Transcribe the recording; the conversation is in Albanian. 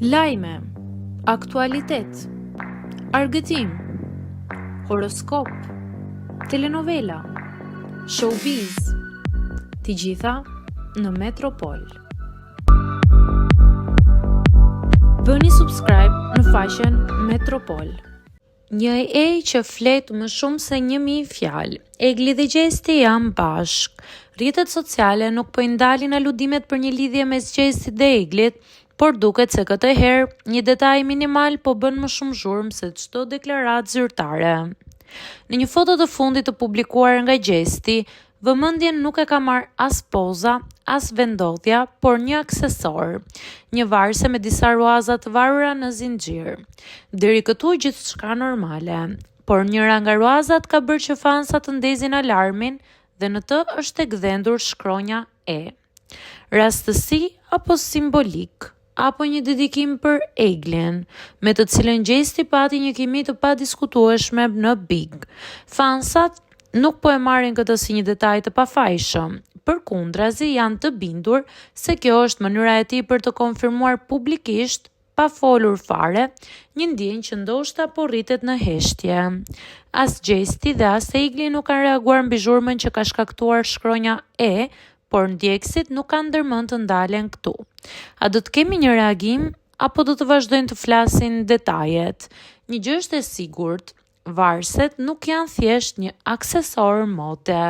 Lajme, aktualitet, argëtim, horoskop, telenovela, showbiz, të gjitha në Metropol. Bëni subscribe në faqen Metropol. Një që flet më shumë se 1000 fjalë. Egli dhe Gjesti janë bashk. Rrjetet sociale nuk po i ndalin aludimet për një lidhje mes Gjestit dhe Eglit, por duket se këtë herë një detaj minimal po bën më shumë zhurmë se çdo deklaratë zyrtare. Në një foto të fundit të publikuar nga Gjesti, vëmendjen nuk e ka marrë as poza, as vendodhja, por një aksesor, një varse me disa ruaza të varura në zinxhir. Deri këtu gjithçka normale, por njëra nga ruazat ka bërë që fansat të ndezin alarmin dhe në të është e gdhendur shkronja E. Rastësi apo simbolik? Apo një dedikim për Eglin, me të cilën Gjesti pati një kimi të padiskutueshme në Big. Fansat nuk po e marrin këtë si një detaj të pafajshëm, përkundrazi janë të bindur se kjo është mënyra e tij për të konfirmuar publikisht, pa folur fare, një ndjenjë që ndoshta po rritet në heshtje. As Gjesti dhe as Egli nuk kanë reaguar mbi zhurmën që ka shkaktuar shkronja E, por ndjekësit nuk kanë ndërmend të ndalen këtu. A do të kemi një reagim, apo do të vazhdojnë të flasin detajet? Një gjë është e sigurt, varset nuk janë thjesht një aksesor mode.